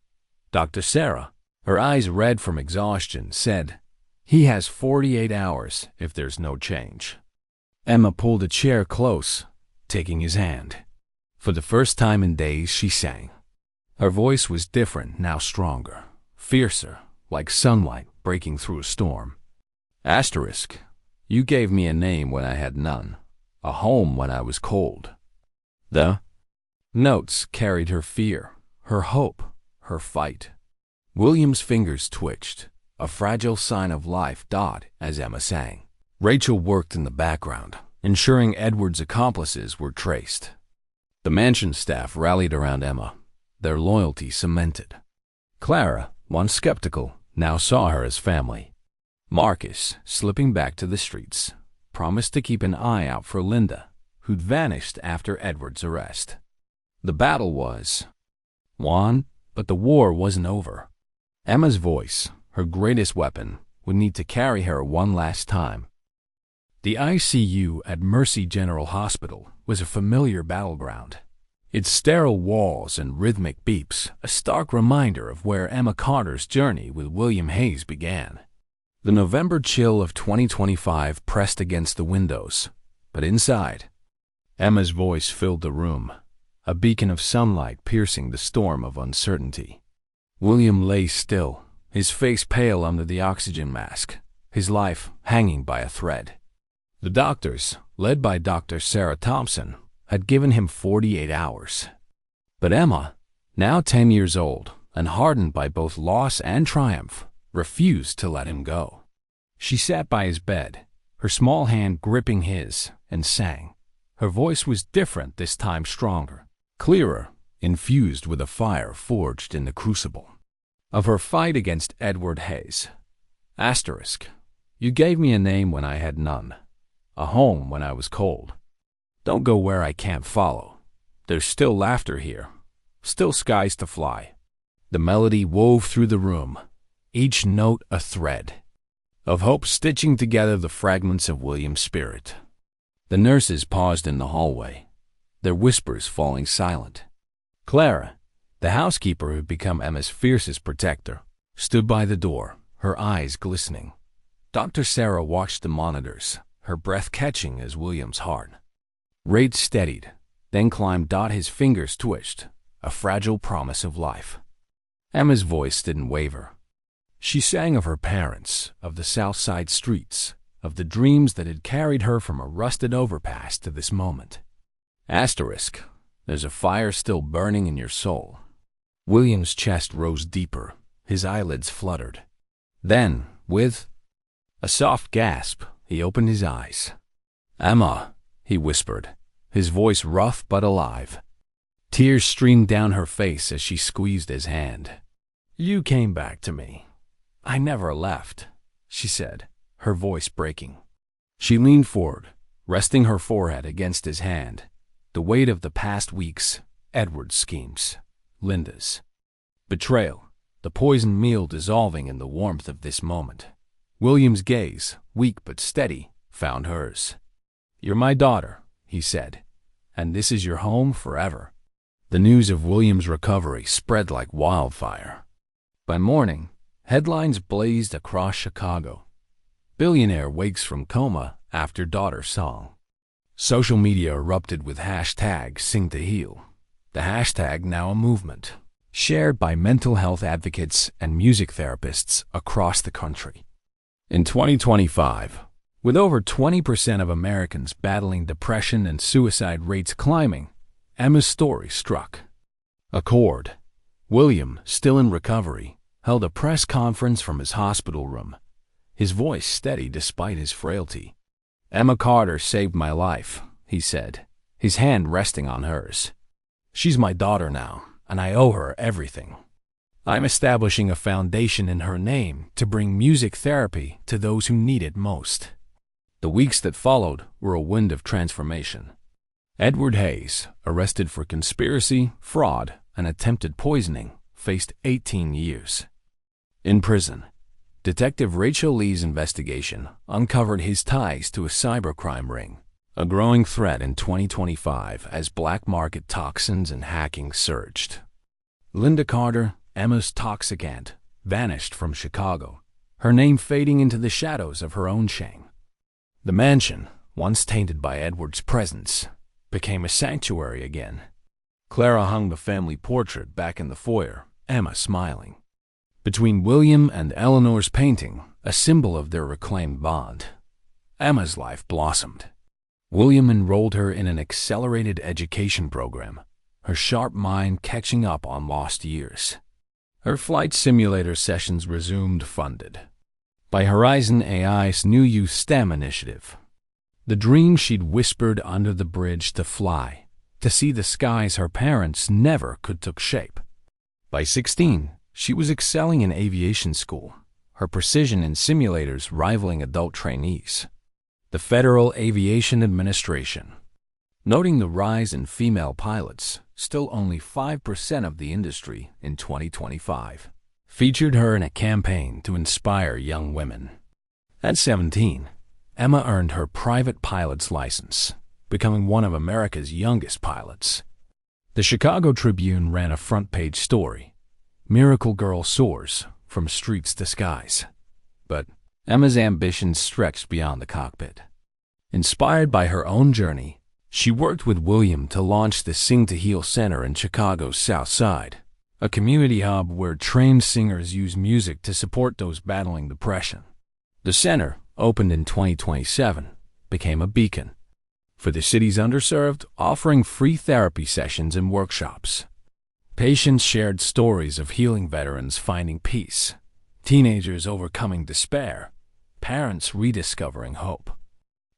Dr. Sarah, her eyes red from exhaustion, said, "He has 48 hours if there's no change." Emma pulled a chair close, taking his hand. For the first time in days, she sang. Her voice was different, now stronger, fiercer, like sunlight breaking through a storm. Asterisk, you gave me a name when I had none, a home when I was cold. The notes carried her fear, her hope, her fight. William's fingers twitched, a fragile sign of life died as Emma sang. Rachel worked in the background, ensuring Edward's accomplices were traced. The mansion staff rallied around Emma, their loyalty cemented. Clara, once skeptical, now saw her as family. Marcus, slipping back to the streets, promised to keep an eye out for Linda, who'd vanished after Edward's arrest. The battle was won, but the war wasn't over. Emma's voice, her greatest weapon, would need to carry her one last time. The ICU at Mercy General Hospital was a familiar battleground. Its sterile walls and rhythmic beeps, a stark reminder of where Emma Carter's journey with William Hayes began. The November chill of 2025 pressed against the windows, but inside, Emma's voice filled the room, a beacon of sunlight piercing the storm of uncertainty. William lay still, his face pale under the oxygen mask, his life hanging by a thread. The doctors, led by Dr. Sarah Thompson, had given him 48 hours. But Emma, now 10 years old and hardened by both loss and triumph, refused to let him go. She sat by his bed, her small hand gripping his, and sang. Her voice was different this time, stronger, clearer, infused with a fire forged in the crucible of her fight against Edward Hayes. Asterisk, you gave me a name when I had none, a home when I was cold. Don't go where I can't follow. There's still laughter here, still skies to fly. The melody wove through the room, each note a thread of hope stitching together the fragments of William's spirit. The nurses paused in the hallway, their whispers falling silent. Clara, the housekeeper who had become Emma's fiercest protector, stood by the door, her eyes glistening. Dr. Sarah watched the monitors, her breath catching as William's heart rate steadied, then climbed. His fingers twitched, a fragile promise of life. Emma's voice didn't waver. She sang of her parents, of the South Side streets, of the dreams that had carried her from a rusted overpass to this moment. Asterisk, there's a fire still burning in your soul. William's chest rose deeper, his eyelids fluttered. Then, with a soft gasp, he opened his eyes. "Emma," he whispered, his voice rough but alive. Tears streamed down her face as she squeezed his hand. "You came back to me. I never left," she said, her voice breaking. She leaned forward, resting her forehead against his hand, the weight of the past weeks, Edward's schemes, Linda's betrayal, the poisoned meal dissolving in the warmth of this moment. William's gaze, weak but steady, found hers. "You're my daughter," he said, "and this is your home forever." The news of William's recovery spread like wildfire. By morning, headlines blazed across Chicago. Billionaire wakes from coma after daughter song. Social media erupted with hashtag Sing to Heal, the hashtag now a movement, shared by mental health advocates and music therapists across the country. In 2025, with over 20% of Americans battling depression and suicide rates climbing, Emma's story struck a chord. William, still in recovery, held a press conference from his hospital room, his voice steady despite his frailty. "Emma Carter saved my life," he said, his hand resting on hers. She's my daughter now, and I owe her everything. I'm establishing a foundation in her name to bring music therapy to those who need it most." The weeks that followed were a wind of transformation. Edward Hayes, arrested for conspiracy, fraud, and attempted poisoning, faced 18 years. In prison, Detective Rachel Lee's investigation uncovered his ties to a cybercrime ring, a growing threat in 2025 as black market toxins and hacking surged. Linda Carter, Emma's toxic aunt, vanished from Chicago, her name fading into the shadows of her own shame. The mansion, once tainted by Edward's presence, became a sanctuary again. Clara hung the family portrait back in the foyer, Emma smiling. Between William and Eleanor's painting, a symbol of their reclaimed bond, Emma's life blossomed. William enrolled her in an accelerated education program, her sharp mind catching up on lost years. Her flight simulator sessions resumed, funded by Horizon AI's new youth STEM initiative. The dream she'd whispered under the bridge to fly, to see the skies her parents never could, took shape. By 16, she was excelling in aviation school, her precision in simulators rivaling adult trainees. The Federal Aviation Administration, noting the rise in female pilots, still only 5% of the industry in 2025, featured her in a campaign to inspire young women. At 17, Emma earned her private pilot's license, becoming one of America's youngest pilots. The Chicago Tribune ran a front-page story, "Miracle Girl Soars from Streets to Skies." But Emma's ambitions stretched beyond the cockpit. Inspired by her own journey, she worked with William to launch the Sing to Heal Center in Chicago's South Side, a community hub where trained singers use music to support those battling depression. The center, opened in 2027, became a beacon for the city's underserved, offering free therapy sessions and workshops. Patients shared stories of healing veterans finding peace, teenagers overcoming despair, parents rediscovering hope.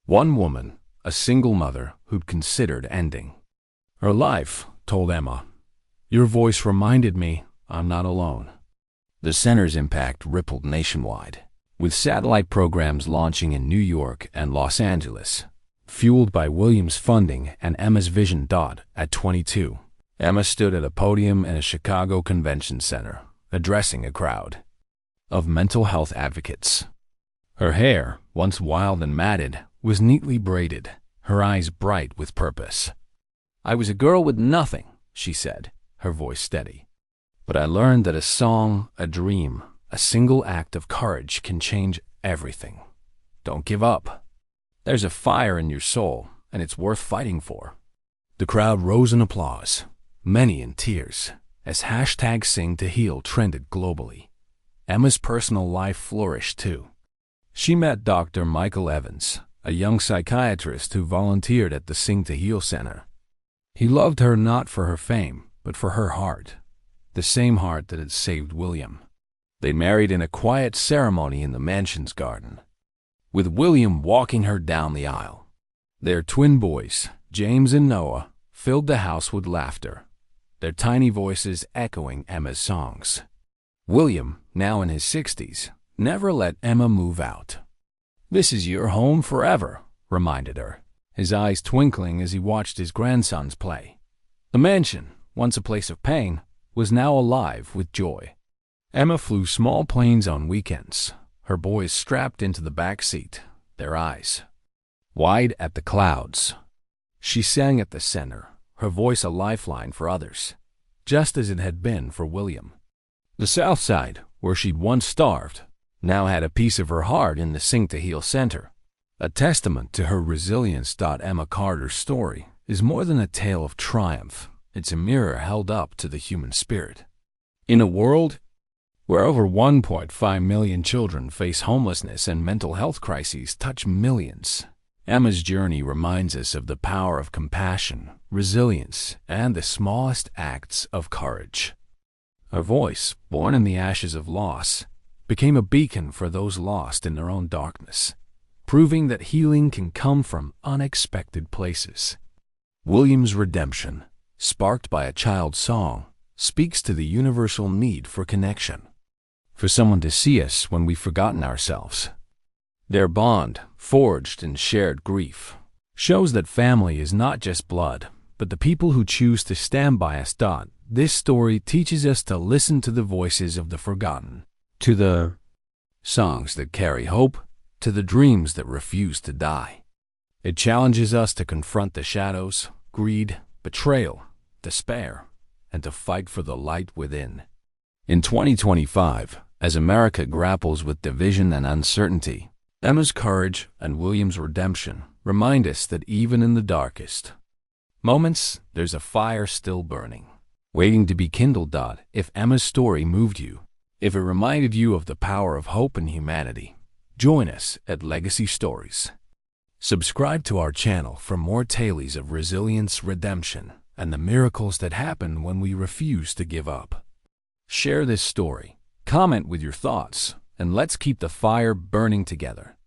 One woman, a single mother who'd considered ending her life, told Emma, "Your voice reminded me I'm not alone." The center's impact rippled nationwide, with satellite programs launching in New York and Los Angeles, fueled by William's funding and Emma's vision. At 22, Emma stood at a podium in a Chicago convention center, addressing a crowd of mental health advocates. Her hair, once wild and matted, was neatly braided, her eyes bright with purpose. "I was a girl with nothing," she said, her voice steady. "But I learned that a song, a dream, a single act of courage can change everything. Don't give up. There's a fire in your soul, and it's worth fighting for." The crowd rose in applause, many in tears, as hashtag Sing to Heal trended globally. Emma's personal life flourished too. She met Dr. Michael Evans, a young psychiatrist who volunteered at the Sing to Heal Center. He loved her not for her fame, but for her heart, the same heart that had saved William. They married in a quiet ceremony in the mansion's garden, with William walking her down the aisle. Their twin boys, James and Noah, filled the house with laughter, their tiny voices echoing Emma's songs. William, now in his 60s, never let Emma move out. "This is your home forever," reminded her, his eyes twinkling as he watched his grandsons play. The mansion, once a place of pain, was now alive with joy. Emma flew small planes on weekends, her boys strapped into the back seat, their eyes wide at the clouds. She sang at the center, her voice a lifeline for others, just as it had been for William. The South Side, where she'd once starved, now had a piece of her heart in the Sing to Heal Center, a testament to her resilience. Emma Carter's story is more than a tale of triumph. It's a mirror held up to the human spirit. In a world where over 1.5 million children face homelessness and mental health crises touch millions, Emma's journey reminds us of the power of compassion, resilience, and the smallest acts of courage. Her voice, born in the ashes of loss, became a beacon for those lost in their own darkness, proving that healing can come from unexpected places. William's redemption, sparked by a child's song, speaks to the universal need for connection. For someone to see us when we've forgotten ourselves. Their bond, forged in shared grief, shows that family is not just blood, but the people who choose to stand by us. This story teaches us to listen to the voices of the forgotten, to the songs that carry hope, to the dreams that refuse to die. It challenges us to confront the shadows, greed, betrayal, despair, and to fight for the light within. In 2025, as America grapples with division and uncertainty, Emma's courage and William's redemption remind us that even in the darkest moments, there's a fire still burning, waiting to be kindled. If Emma's story moved you, if it reminded you of the power of hope and humanity, join us at Legacy Stories. Subscribe to our channel for more tales of resilience, redemption, and the miracles that happen when we refuse to give up. Share this story, comment with your thoughts, and let's keep the fire burning together.